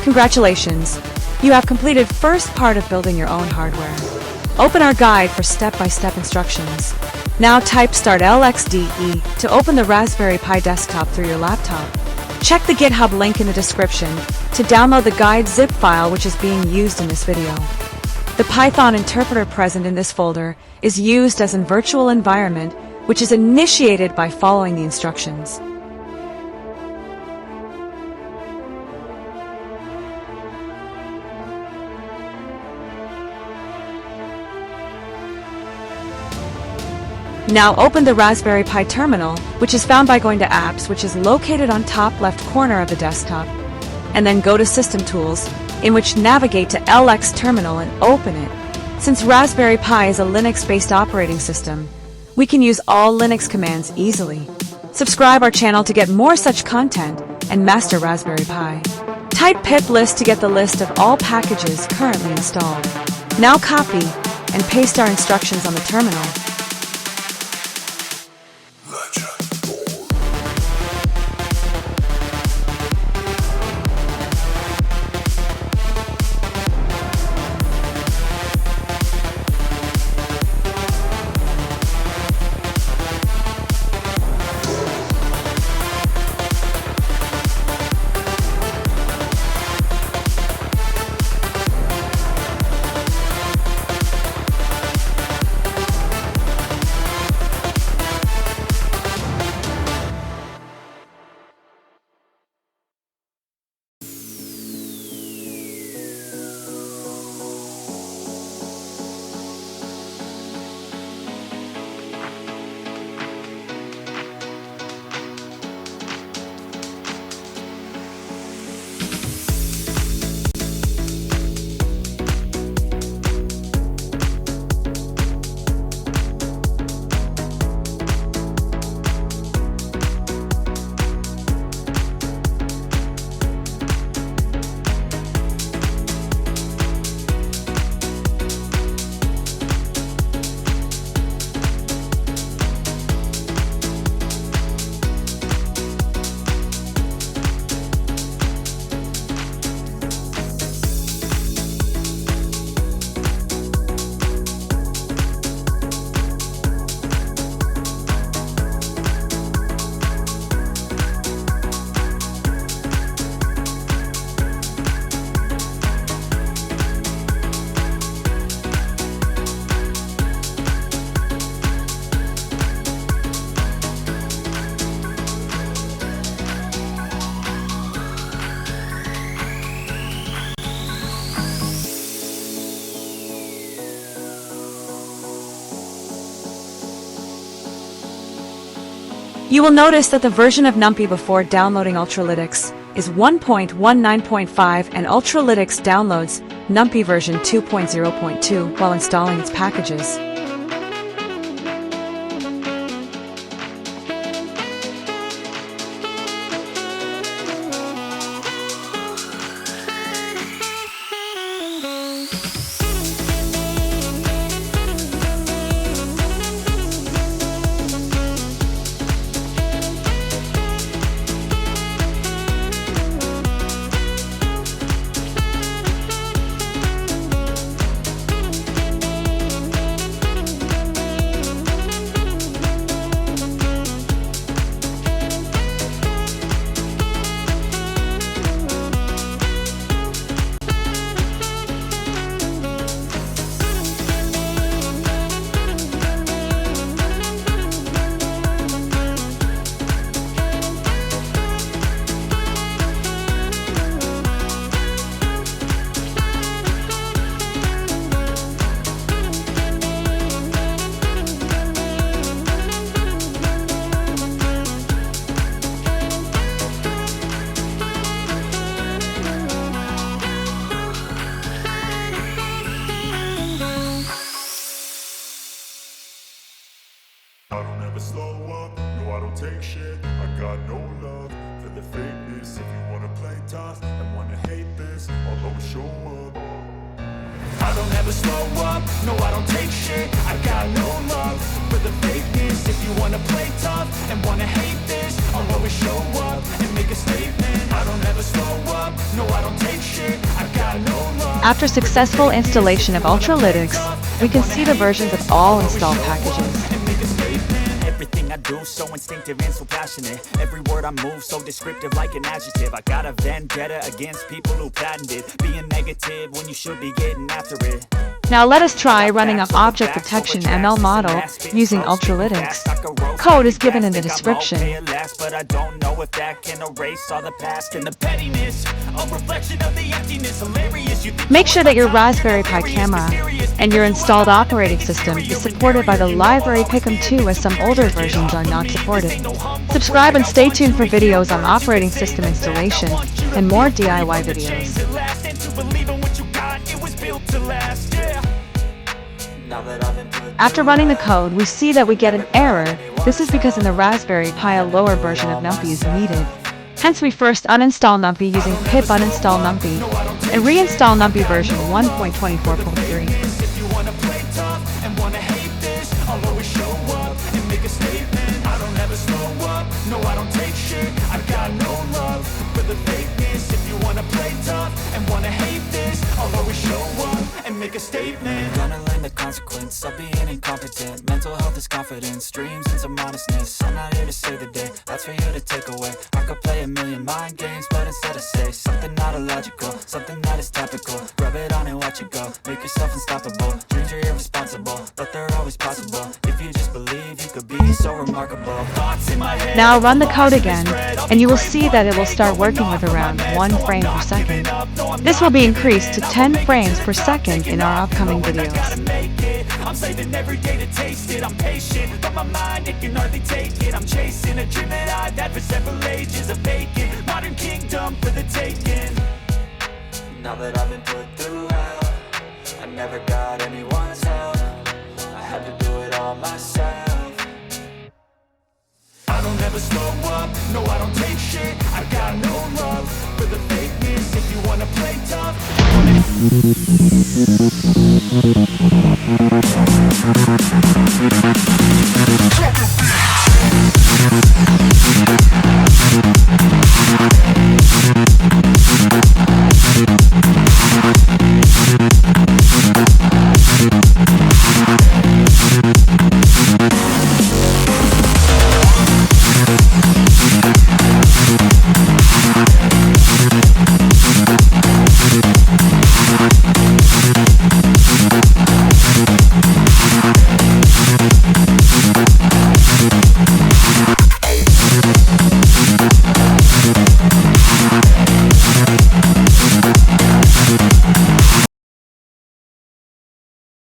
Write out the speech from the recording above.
Congratulations! You have completed first part of building your own hardware. Open our guide for step-by-step instructions. Now type Start LXDE to open the Raspberry Pi desktop through your laptop. Check the GitHub link in the description to download the guide zip file which is being used in this video. The Python interpreter present in this folder is used as a virtual environment which is initiated by following the instructions. Now open the Raspberry Pi terminal, which is found by going to Apps, which is located on top left corner of the desktop, and then go to System Tools, in which navigate to LX Terminal and open it. Since Raspberry Pi is a Linux-based operating system, we can use all Linux commands easily. Subscribe our channel to get more such content and master Raspberry Pi. Type pip list to get the list of all packages currently installed. Now copy and paste our instructions on the terminal. You will notice that the version of NumPy before downloading Ultralytics is 1.19.5 and Ultralytics downloads NumPy version 2.0.2 while installing its packages. Slow up, no I don't take shit. I got no love for the fakeness. If you wanna play tough and wanna hate this, I'll always show up. I don't ever slow up, no I don't take shit. I got no love for the fakeness. If you wanna play tough and wanna hate this, I'll always show up and make a statement. I don't ever never slow up, no I don't take shit, I got no love. After successful installation of Ultralytics, we can see the versions of all installed packages. Everything I do so instinctive and so passionate. Every word I move so descriptive like an adjective. I got a vendetta against people who patented being negative when you should be getting after it. Now let us try running an object detection ML model using Ultralytics. Code is given in the description. But I don't know if that can erase all the past and the pettiness. A reflection of the emptiness. Hilarious. Make sure that your Raspberry Pi camera and your installed operating system is supported by the library Pick'em 2, as some older versions are not supported. Subscribe and stay tuned for videos on operating system installation and more DIY videos. After running the code, we see that we get an error. This is because in the Raspberry Pi a lower version of numpy is needed. Hence we first uninstall numpy using pip uninstall numpy and reinstall numpy version 1.24.3. If you wanna play tough and wanna hate this, I'll always show up and make a statement. I don't ever slow up, no I don't take shit, I got no love for the fakeness. If you wanna play tough and wanna hate this, I'll always show up and make a statement. Gonna learn the consequence of being incompetent. Mental health is confidence, dreams and some honestness. I'm not here to save the day, that's for you to take away. I could play a million mind games, but instead I say something not illogical, something that is topical. Rub it on and watch it go, make yourself unstoppable. Dreams are irresponsible, but they're always possible. If you just believe, you could be so remarkable. Thoughts in my head. Now run the code again, and you will see that it will start working with around 1 frame per second. This will be increased to 10 frames per second in our upcoming videos. I'm saving every day to taste it. I'm patient, but my mind, it can hardly take it. I'm chasing a dream that I've had for several ages. A vacant modern kingdom for the taking. Now that I've been put through hell, I never got anyone's help. I had to do it all myself. I don't ever slow up, no I don't take shit, I got no love for the fakeness. If you wanna play tough, you wanna